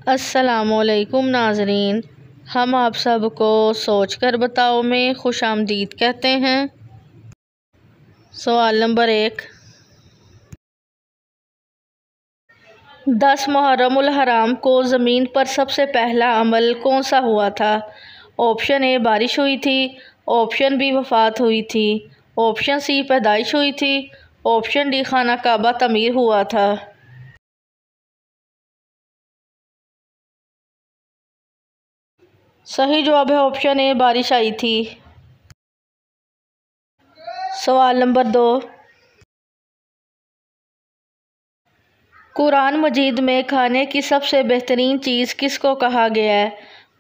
अस्सलामुअलैकुम नाज़रीन, हम आप सबको सोच कर बताओ में खुशामदीद कहते हैं। सवाल नंबर 1, 10 मुहर्रमुल हराम को ज़मीन पर सबसे पहला अमल कौन सा हुआ था? ऑप्शन ए बारिश हुई थी, ऑप्शन बी वफ़ात हुई थी, ऑप्शन सी पैदाइश हुई थी, ऑप्शन डी खाना काबा तमीर हुआ था। सही जवाब है ऑप्शन ए बारिश आई थी। सवाल नंबर 2, कुरान मजीद में खाने की सबसे बेहतरीन चीज़ किसको कहा गया है?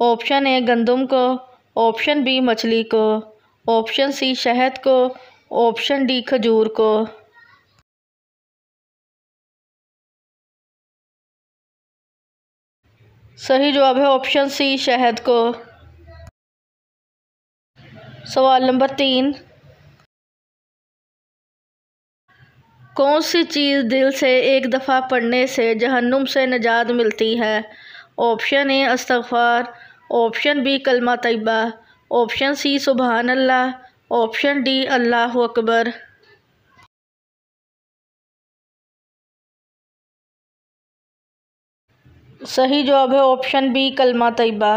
ऑप्शन ए गंदम को, ऑप्शन बी मछली को, ऑप्शन सी शहद को, ऑप्शन डी खजूर को। सही जवाब है ऑप्शन सी शहद को। सवाल नंबर 3, कौन सी चीज़ दिल से एक दफ़ा पढ़ने से जहन्नुम से निजात मिलती है? ऑप्शन ए इस्तग़फ़ार, ऑप्शन बी कलमा तैयबा, ऑप्शन सी सुबहान अल्लाह, ऑप्शन डी अल्लाहु अकबर। सही जवाब है ऑप्शन बी कलमा तैयबा।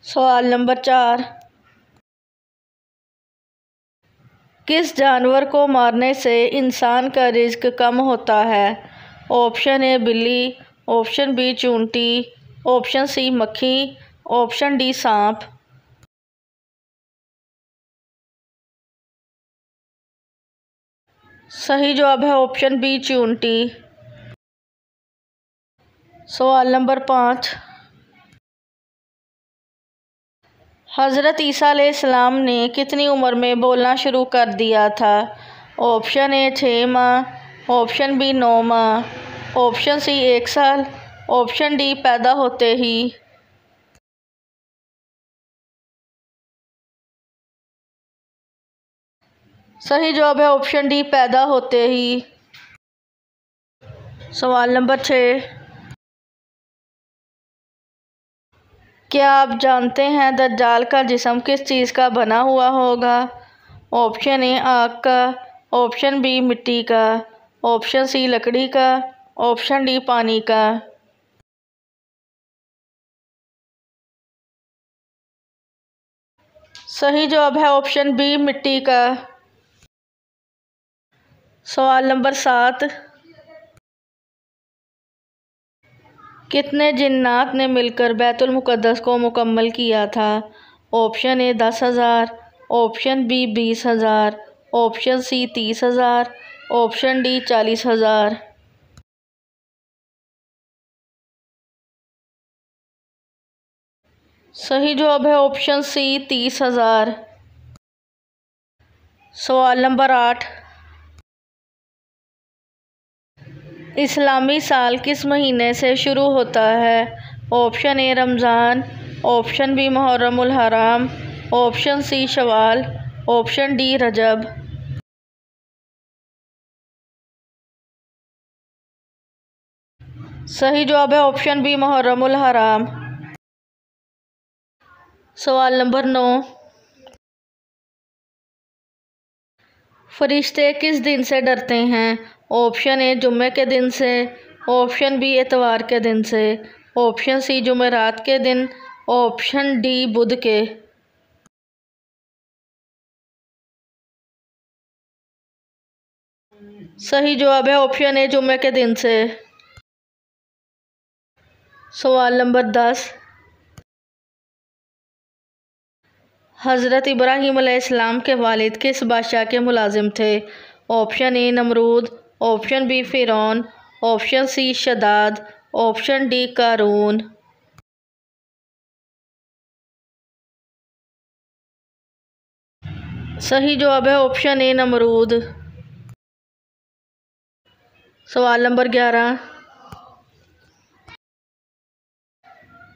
सवाल नंबर 4, किस जानवर को मारने से इंसान का रिज़्क कम होता है? ऑप्शन ए बिल्ली, ऑप्शन बी चूंटी, ऑप्शन सी मक्खी, ऑप्शन डी सांप। सही जवाब है ऑप्शन बी चूंटी। सवाल नंबर 5, हज़रत ईसा अलैहिस्सलाम ने कितनी उम्र में बोलना शुरू कर दिया था? ऑप्शन ए 6 माह, ऑप्शन बी 9 माह, ऑप्शन सी 1 साल, ऑप्शन डी पैदा होते ही। सही जवाब है ऑप्शन डी पैदा होते ही। सवाल नंबर 6, क्या आप जानते हैं दज्जाल का जिस्म किस चीज़ का बना हुआ होगा? ऑप्शन ए आग का, ऑप्शन बी मिट्टी का, ऑप्शन सी लकड़ी का, ऑप्शन डी पानी का। सही जवाब है ऑप्शन बी मिट्टी का। सवाल नंबर 7, कितने जिन्नात ने मिलकर बैतुल मुक़द्दस को मुकम्मल किया था? Option A 10,000, option B 20,000, option C 30,000, option D 40,000। सही जवाब है ऑप्शन सी 30,000। सवाल नंबर 8, इस्लामी साल किस महीने से शुरू होता है? Option A Ramzan, option B Muharramul Haram, option C Shawwal, option D Rajab. सही जवाब है ऑप्शन बी मुहर्रमुल हराम। सवाल नंबर 9, फरिश्ते किस दिन से डरते हैं? ऑप्शन ए जुम्मे के दिन से, ऑप्शन बी इतवार के दिन से, ऑप्शन सी जुमेरात के दिन, ऑप्शन डी बुध के। सही जवाब है ऑप्शन ए जुम्मे के दिन से। सवाल नंबर 10, हज़रत इब्राहीम अलैहिस्सलाम के वालिद किस बादशाह के मुलाजिम थे? ऑप्शन ए नमरूद, ऑप्शन बी फ़िरौन, ऑप्शन सी शदाद, ऑप्शन डी कारून। सही जवाब है ऑप्शन ए नमरूद। सवाल नंबर 11,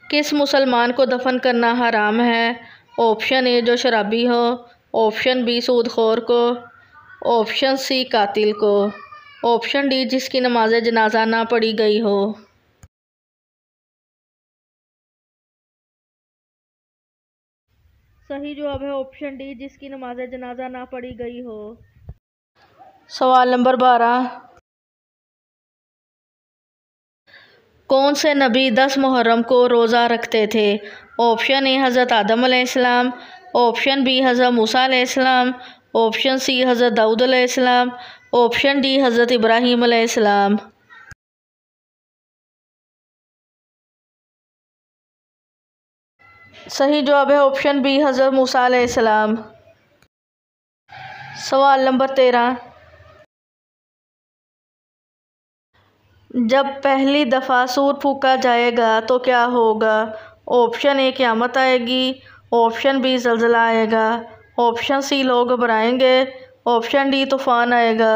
किस मुसलमान को दफन करना हराम है? ऑप्शन ए जो शराबी हो, ऑप्शन बी सूदखोर को, ऑप्शन सी कातिल को, ऑप्शन डी जिसकी नमाज जनाजा ना पढ़ी गई हो। सही जवाब है ऑप्शन डी, जिसकी नमाज जनाजा ना पढ़ी गई हो। सवाल नंबर 12, कौन से नबी 10 मुहर्रम को रोज़ा रखते थे? ऑप्शन ए हज़रत आदम अलैहिस्सलाम, ऑप्शन बी हज़रत मूसा अलैहिस्सलाम, ऑप्शन सी हज़रत दाऊद अलैहिस्सलाम, ऑप्शन डी हज़रत इब्राहीम अलैहिस्सलाम। सही जवाब है ऑप्शन बी हज़रत मूसा अलैहिस्सलाम। सवाल नंबर 13, जब पहली दफ़ा सूर फूका जाएगा तो क्या होगा? ऑप्शन ए क़यामत आएगी, ऑप्शन बी ज़लज़ला आएगा, ऑप्शन सी लोग घबराएंगे, ऑप्शन डी तूफ़ान आएगा।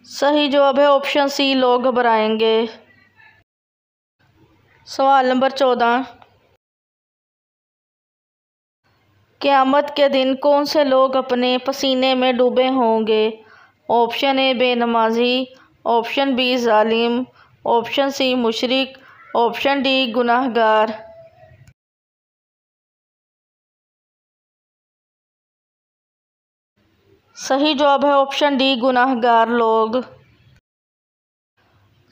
सही जवाब है ऑप्शन सी, लोग घबराएंगे। सवाल नंबर 14, क़यामत के दिन कौन से लोग अपने पसीने में डूबे होंगे? ऑप्शन ए बेनमाजी, ऑप्शन बी जालिम, ऑप्शन सी मुशरिक, ऑप्शन डी गुनाहगार। सही जवाब है ऑप्शन डी, गुनाहगार लोग।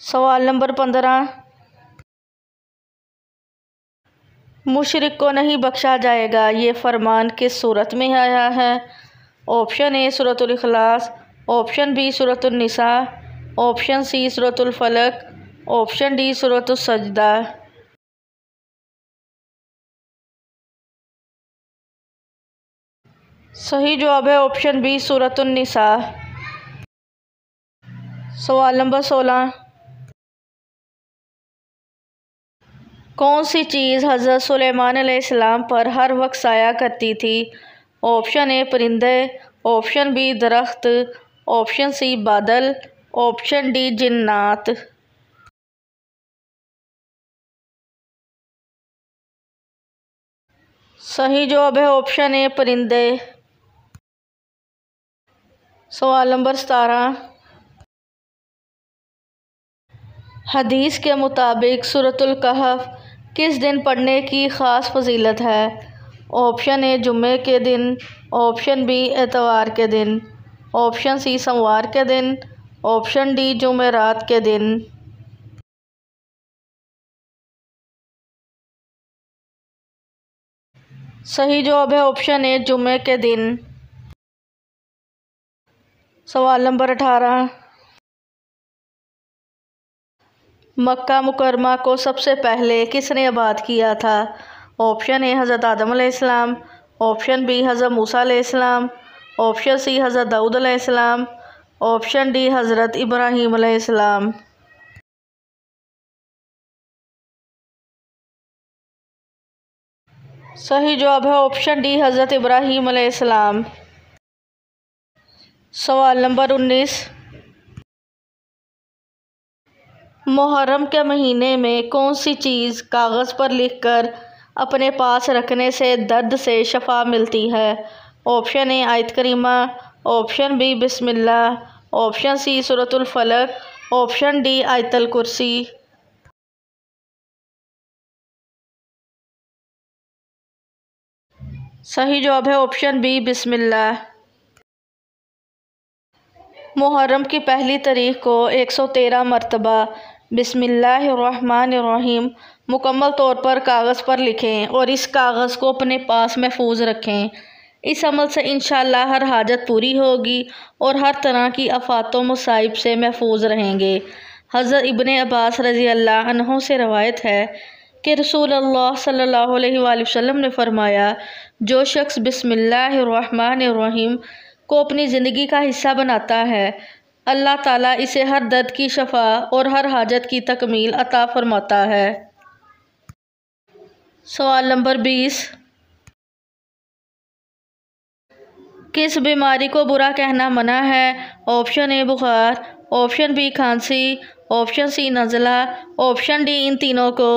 सवाल नंबर 15, मुशरिक को नहीं बख्शा जाएगा, ये फरमान किस सूरत में आया है? Option A Suratul Ikhlas, option B Suratun Nisa, option C Suratul Falaq, option D सूरतुस सजदा। सही जवाब है ऑप्शन बी, सूरतुन निसा। सवाल नंबर 16, कौन सी चीज़ हज़रत सुलेमान अलैहिस्सलाम पर हर वक्त साया करती थी? ऑप्शन ए परिंदे, ऑप्शन बी दरख्त, ऑप्शन सी बादल, ऑप्शन डी जिन्नात। सही जवाब है ऑप्शन ए परिंदे। सवाल नंबर 17, हदीस के मुताबिक सूरतुल कहफ किस दिन पढ़ने की ख़ास फजीलत है? ऑप्शन ए जुम्मे के दिन, ऑप्शन बी एतवार के दिन, ऑप्शन सी सोमवार के दिन, ऑप्शन डी जुमेरात के दिन। सही जवाब है ऑप्शन ए जुम्मे के दिन। सवाल नंबर 18, मक्का मुकरमा को सबसे पहले किसने आबाद किया था? ऑप्शन ए हज़रत आदम अलैहिस्सलाम, ऑप्शन बी हज़रत मूसा अलैहिस्सलाम, ऑप्शन सी हज़रत दाऊद अलैहिस्सलाम, ऑप्शन डी हज़रत इब्राहीम अलैहिस्सलाम। सही जवाब है ऑप्शन डी हज़रत इब्राहीम अलैहिस्सलाम। सवाल नंबर 19, मुहर्रम के महीने में कौन सी चीज़ कागज़ पर लिखकर अपने पास रखने से दर्द से शफा मिलती है? ऑप्शन ए आयत करीमा, ऑप्शन बी बिस्मिल्लाह, option C Suratul Falaq, option D आयतल कुर्सी। सही जवाब है ऑप्शन बी बिस्मिल्लाह। मुहर्रम की पहली तारीख को 113 मरतबा बिस्मिल्लाहिर्रहमानिर्रहीम मुकम्मल तौर पर कागज़ पर लिखें और इस कागज़ को अपने पास महफूज रखें। इस अमल से इंशाअल्लाह हर हाजत पूरी होगी और हर तरह की आफात व मुसाइब से महफूज रहेंगे। हज़रत इब्ने अब्बास रज़ी अल्लाह अन्हु से रवायत है कि रसूलुल्लाह सल्लल्लाहु अलैहि वसल्लम ने फरमाया, जो शख्स बिस्मिल्लाहिर्रहमानिर्रहीम को अपनी ज़िंदगी का हिस्सा बनाता है, अल्लाह ताला इसे हर दर्द की शफा और हर हाजत की तकमील अता फरमाता है। सवाल नंबर 20, किस बीमारी को बुरा कहना मना है? ऑप्शन ए बुखार, ऑप्शन बी खांसी, ऑप्शन सी नज़ला, ऑप्शन डी इन तीनों को।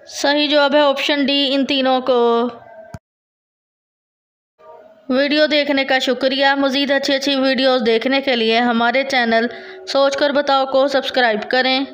सही जवाब है ऑप्शन डी इन तीनों को। वीडियो देखने का शुक्रिया। मज़ीद अच्छी अच्छी वीडियोस देखने के लिए हमारे चैनल सोच कर बताओ को सब्सक्राइब करें।